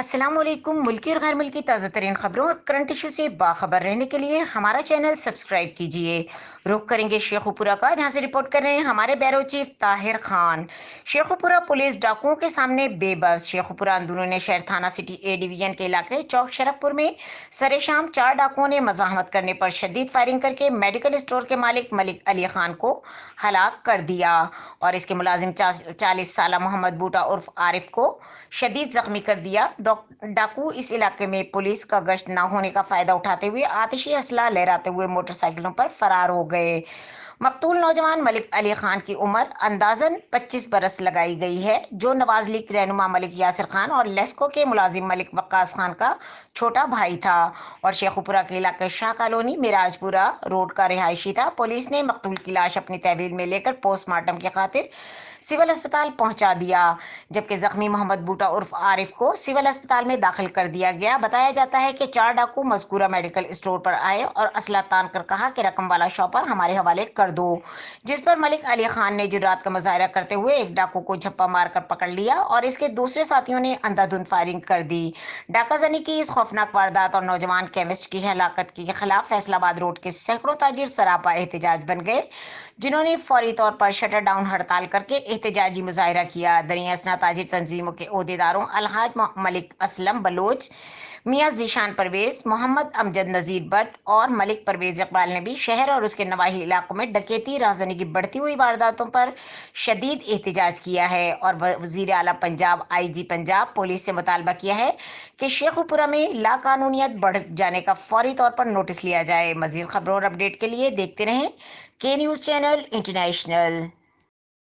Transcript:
अस्सलाम वालेकुम। मुल्की और गैर मुल्की ताज़ा तरीन खबरों और करंट इशू से बाखबर रहने के लिए हमारा चैनल सब्सक्राइब कीजिए। रुख करेंगे शेखुपुरा का, जहां से रिपोर्ट कर रहे हैं हमारे bureau chief Tahir Khan. Sheikhupura police डाकुओं के सामने बेबस। शेखुपुरा अंदरूनी शहर थाना सिटी ए डिवीजन के इलाके चौक शरफपुर में सरेशाम 4 डाकुओं ने मजाहमत करने पर शदीद फायरिंग करके मेडिकल स्टोर के मालिक मलिक अली खान को हलाक कर दिया और इसके मुलाजिम 40 साल मोहम्मद बूटा उर्फ आरिफ को शदीद जख्मी कर दिया। डाकू इस इलाके में पुलिस का गश्त न होने का फायदा उठाते हुए आतिशी असला लहराते हुए मोटरसाइकिलों पर फरार हो गए। मकतूल नौजवान मलिक अली खान की उम्र अंदाजन 25 बरस लगाई गई है, जो नवाज लीग रहनुमा मलिक यासिर खान और लेस्को के मुलाजिम मलिक वक्कास खान का छोटा भाई था और शेखुपुरा के इलाके शाह कॉलोनी मिराजपुरा रोड का रिहायशी था। पुलिस ने मकतूल की लाश अपनी तहवील में लेकर पोस्टमार्टम की खातिर सिविल अस्पताल पहुंचा दिया, जबकि जख्मी मोहम्मद बूटा उर्फ आरिफ को सिविल अस्पताल में दाखिल कर दिया गया। बताया जाता है कि 4 डाकू मजकूरा मेडिकल स्टोर पर आए और असला तान कर कहा कि रकम वाला शॉपर हमारे हवाले कर दो, जिस पर मलिक अली खान ने जुर्रात का मुजाहरा करते हुए एक डाकू को झप्पा मारकर पकड़ लिया और इसके दूसरे साथियों ने अंधाधुंध फायरिंग कर दी। डाकाजनी की इस खौफनाक वारदात और नौजवान केमिस्ट की हलाकत के खिलाफ फैसलाबाद रोड के सैकड़ों ताजिर सरापा एहतजाज बन गए, जिन्होंने फौरी तौर पर शटर डाउन हड़ताल करके एहतजाजी मुजाहरा किया। दरिया असना ताजिर तंजीमों के अहदेदारों अलहाज मलिक असलम बलोच, मियाँ जीशान परवेज, मोहम्मद अमजद नजीर भट्ट और मलिक परवेज इकबाल ने भी शहर और उसके नवाही इलाकों में डकैती राजनी की बढ़ती हुई वारदातों पर शदीद एहतजाज किया है और वजीर आला पंजाब IG पंजाब पुलिस से मुतालबा किया है कि शेखुपुरा में लाकानूनियत बढ़ जाने का फौरी तौर पर नोटिस लिया जाए। मजीद खबरों और अपडेट के लिए देखते रहें के न्यूज़ चैनल इंटरनेशनल।